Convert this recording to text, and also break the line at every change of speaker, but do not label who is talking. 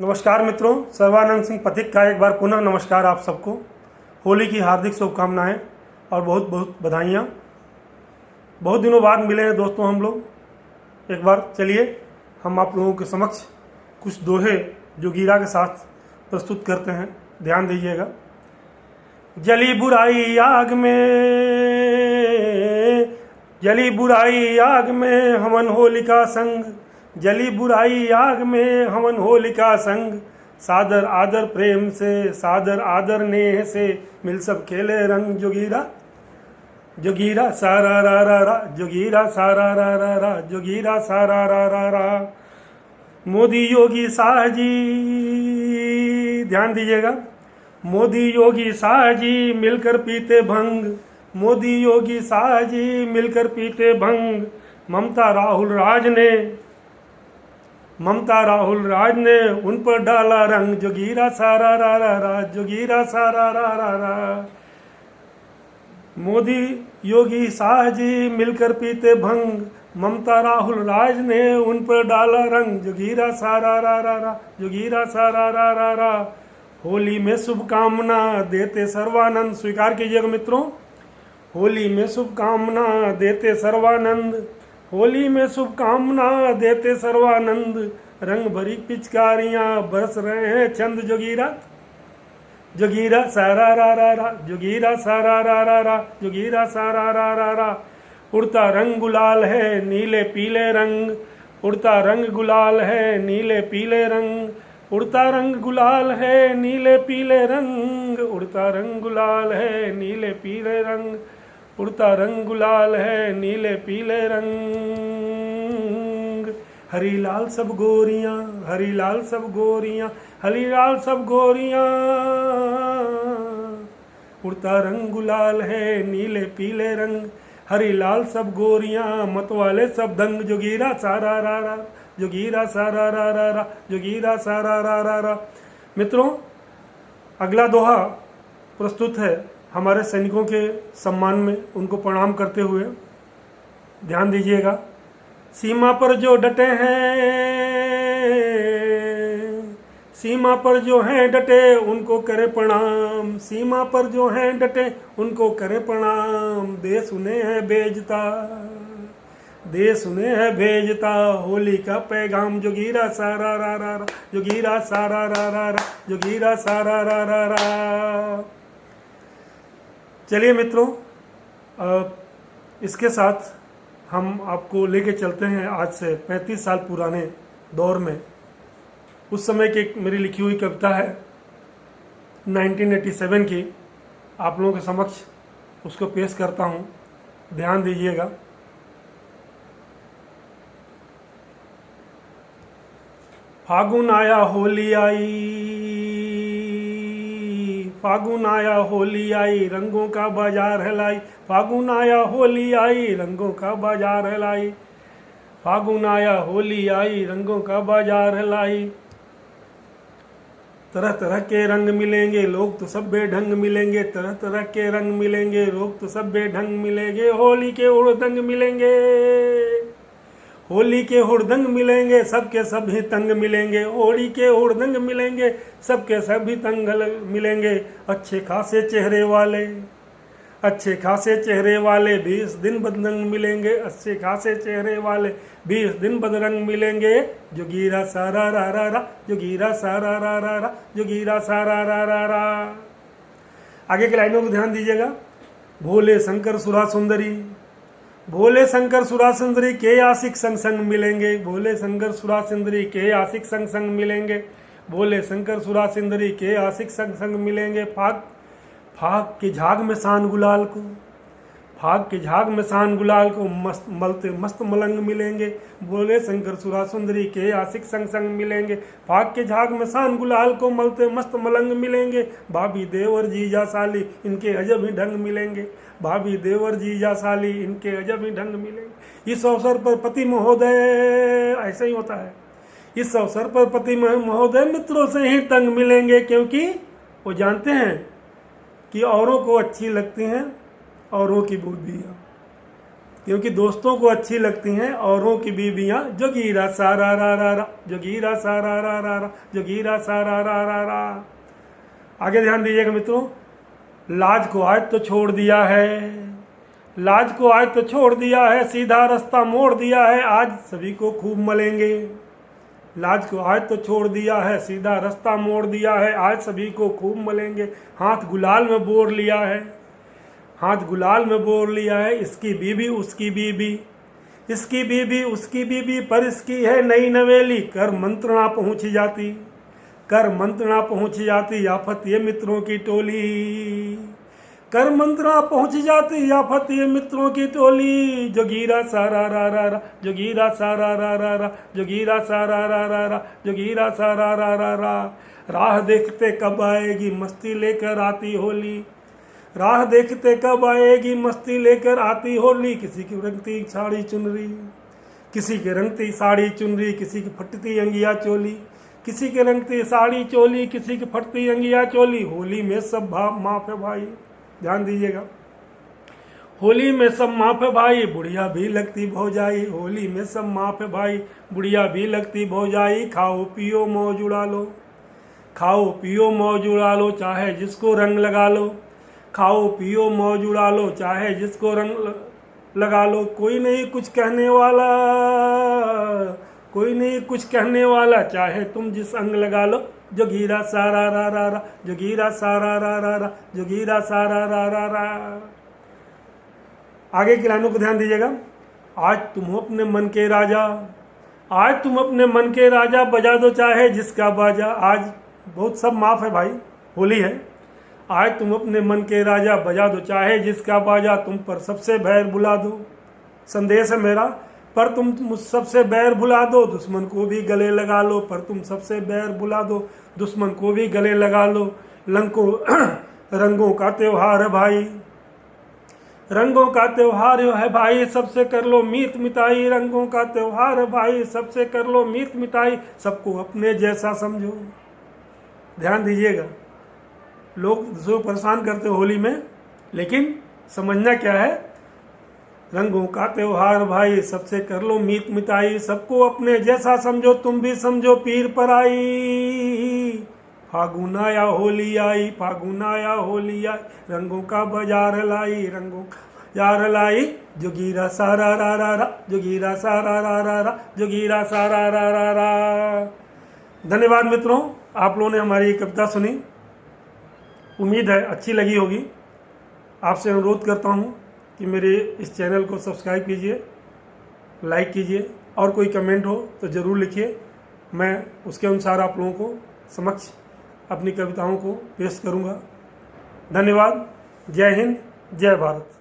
नमस्कार मित्रों, सर्वानंद सिंह पथिक का एक बार पुनः नमस्कार आप सबको। होली की हार्दिक शुभकामनाएं और बहुत बहुत बधाइयाँ। बहुत दिनों बाद मिले हैं दोस्तों हम लोग। एक बार चलिए हम आप लोगों के समक्ष कुछ दोहे जोगीरा के साथ प्रस्तुत करते हैं, ध्यान दीजिएगा। जली बुराई आग में, जली बुराई आग में हमन होलिका संग, जली बुराई आग में हमन होलिका संग, सादर आदर प्रेम से, सादर आदर नेह से, मिल सब खेले रंग जोगीरा। जोगीरा सारा रा रा रा, जोगीरा सारा रा रा रा, जोगीरा सारा रा रा रा। मोदी योगी शाह जी, ध्यान दीजिएगा। मोदी योगी शाह जी मिलकर पीते भंग, मोदी योगी शाह जी मिलकर पीते भंग। ममता राहुल राज ने, ममता राहुल राज ने उन पर डाला रंग, जोगीरा सारा रा रा रा, जोगीरा सारा रा रा रा। मोदी योगी शाह जी मिलकर पीते भंग, ममता राहुल राज ने उन पर डाला रंग, जोगीरा सारा रा रा रा, जोगीरा सारा रा रा रा। होली में शुभकामना देते सर्वानंद, स्वीकार कीजिएगा मित्रों। होली में शुभकामना देते सर्वानंद, होली में शुभकामना देते सर्वानंद। रंग भरी पिचकारियां बरस रहे हैं चंद, जोगीरा। जोगीरा सारा रा रा रा, जोगीरा सारा रा रा रा, जोगीरा सारा रा रा रा। उड़ता रंग गुलाल है नीले पीले रंग, उड़ता रंग गुलाल है नीले पीले रंग, उड़ता रंग गुलाल है नीले पीले रंग, उड़ता रंग गुलाल है नीले पीले रंग, उड़ता रंग गुलाल है नीले पीले रंग। हरी लाल सब गोरियां, हरी लाल सब गोरियां, हरी लाल सब गोरियां, उड़ता रंग गुलाल है नीले पीले रंग, हरी लाल सब गोरियां, मतवाले सब दंग, जोगीरा सारा रा रा, जोगीरा सारा रा रा रा, जोगीरा सारा रा रा रा। मित्रों, अगला दोहा प्रस्तुत है हमारे सैनिकों के सम्मान में, उनको प्रणाम करते हुए। ध्यान दीजिएगा। सीमा पर जो डटे हैं, सीमा पर जो हैं डटे उनको करे प्रणाम, सीमा पर जो हैं डटे उनको करे प्रणाम। देश उन्हें है भेजता, देश उन्हें है भेजता, होली का पैगाम, जोगीरा सारा रा रा रा, जोगीरा सारा रा रा रा, जोगीरा सारा रा रा रा। चलिए मित्रों, इसके साथ हम आपको लेके चलते हैं आज से 35 साल पुराने दौर में। उस समय की मेरी लिखी हुई कविता है 1987 की, आप लोगों के समक्ष उसको पेश करता हूँ, ध्यान दीजिएगा। फागुन आया होली आई, फागुन आया होली आई, रंगों का बाजार है लाई, फागुन आया होली आई, रंगों का बाजार है लाई, फागुन आया होली आई, रंगों का बाजार है लाई। तरह तरह के रंग मिलेंगे, लोग तो सब बेढंग मिलेंगे, तरह तरह के रंग मिलेंगे, लोग तो सब बेढंग मिलेंगे। होली के उड़दंग मिलेंगे, होली के हुड़दंग मिलेंगे, सबके सभी तंग मिलेंगे, होली के हुड़दंग मिलेंगे, सबके सभी तंग मिलेंगे। अच्छे खासे चेहरे वाले, अच्छे खासे चेहरे वाले 20 दिन बदरंग मिलेंगे, अच्छे खासे चेहरे वाले 20 दिन बदरंग मिलेंगे। जोगीरा सारा रा रा रा, जोगीरा सारा रा रा रा, जोगीरा सारा रा रा रा। आगे की लाइनों को ध्यान दीजिएगा। भोले शंकर सुरा सुंदरी, भोले शंकर सुरा सुंदरी के आशिक संग संग मिलेंगे, भोले शंकर सुरा सुंदरी के आशिक संग संग मिलेंगे, भोले शंकर सुरा सुंदरी के आशिक संग संग मिलेंगे। फाग फाग के झाग में शान गुलाल को, फाग के झाग में शान गुलाल को मस्त मलते मस्त मलंग मिलेंगे, भोले शंकर सुरा सुंदरी के आशिक संग संग मिलेंगे। फाग के झाग में शान गुलाल को मलते मस्त मलंग मिलेंगे। भाभी देवर जीजा साली इनके अजब ही ढंग मिलेंगे, भाभी देवर जीजा साली इनके अजब ही ढंग मिलेंगे। इस अवसर पर पति महोदय, ऐसा ही होता है, इस अवसर पर पति महोदय मित्रों से ही तंग मिलेंगे, क्योंकि वो जानते हैं कि औरों को अच्छी लगती हैं औरों की बुद्धियाँ। क्योंकि दोस्तों को अच्छी लगती हैं औरों की बीबियां। जोगीरा सारा रा रा रा, जोगीरा सारा रा रा रा, जोगीरा सारा रा रा रा। आगे ध्यान दीजिएगा मित्रों, लाज को आज तो छोड़ दिया है, लाज को आज तो छोड़ दिया है, सीधा रास्ता मोड़ दिया है, आज सभी को खूब मलेंगे। लाज को आज तो छोड़ दिया है, सीधा रास्ता मोड़ दिया है, आज सभी को खूब मलेंगे। हाथ गुलाल में बोर लिया है, हाथ गुलाल में बोर लिया है, इसकी बीबी उसकी बीबी, इसकी बीबी उसकी बीबी, पर इसकी है नई नवेली। कर मंत्रणा पहुंच जाती, कर मंत्रणा पहुंच जाती, आफत ये मित्रों की टोली। कर मंत्रणा पहुंच जाती, आफत ये मित्रों की टोली। जोगीरा सारा रा रा रा, जोगीरा सारा रा रा रा, जोगीरा सारा रा रा रा, जोगीरा सारा रा रा रा। राह देखते कब आएगी मस्ती लेकर आती होली, राह देखते कब आएगी मस्ती लेकर आती होली। किसी की रंगती साड़ी चुनरी, किसी के रंगती साड़ी चुनरी, किसी की फटती अंगिया चोली, किसी के रंगती साड़ी चोली, किसी की फटती अंगिया चोली। होली में सब माफ है भाई, ध्यान दीजिएगा, होली में सब माफ है भाई, बुढ़िया भी लगती भौजाई। होली में सब माफ है भाई, बुढ़िया भी लगती भौजाई। खाओ पियो मौज उड़ा लो, खाओ पियो मौज उड़ा लो, चाहे जिसको रंग लगा लो। खाओ पियो मौज उड़ा लो, चाहे जिसको रंग लगा लो। कोई नहीं कुछ कहने वाला, कोई नहीं कुछ कहने वाला, चाहे तुम जिस अंग लगा लो। जोगीरा सारा रा रा रा, जोगीरा सारा रा रा रा, जोगीरा सारा रा रा रा। आगे की लाइनों को ध्यान दीजिएगा। आज तुम अपने मन के राजा, आज तुम अपने मन के राजा, बजा दो चाहे जिसका बाजा। आज बहुत सब माफ है भाई, होली है। आज तुम अपने मन के राजा, बजा दो चाहे जिसका बाजा। तुम पर सबसे बैर बुला दो, संदेश है मेरा, पर तुम मुझ सबसे बैर भुला दो। दुश्मन को भी गले लगा लो, पर तुम सबसे बैर भुला दो। दुश्मन को भी गले लगा लो। लंको रंगों का त्योहार है भाई, रंगों का त्योहार है भाई, सबसे कर लो मीत मिताई। रंगों का त्योहार है भाई, सबसे कर लो मीत मिताई। सबको अपने जैसा समझो। ध्यान दीजिएगा, लोग जो परेशान करते होली में, लेकिन समझना क्या है, रंगों का त्योहार भाई, सबसे कर लो मीत मिताई। सबको अपने जैसा समझो, तुम भी समझो पीर पर आई। फागुन आया होली आई, फागुन आया होली आई, रंगों का बाजार लाई, रंगों का बाजार लाई। जोगीरा सारा रा रा रा, जोगीरा सारा रा रा रा, जोगीरा सारा रा रा रा। धन्यवाद मित्रों, आप लोगों ने हमारी कविता सुनी, उम्मीद है अच्छी लगी होगी। आपसे अनुरोध करता हूँ कि मेरे इस चैनल को सब्सक्राइब कीजिए, लाइक कीजिए, और कोई कमेंट हो तो ज़रूर लिखिए। मैं उसके अनुसार आप लोगों को समक्ष अपनी कविताओं को पेश करूँगा। धन्यवाद। जय हिंद, जय भारत।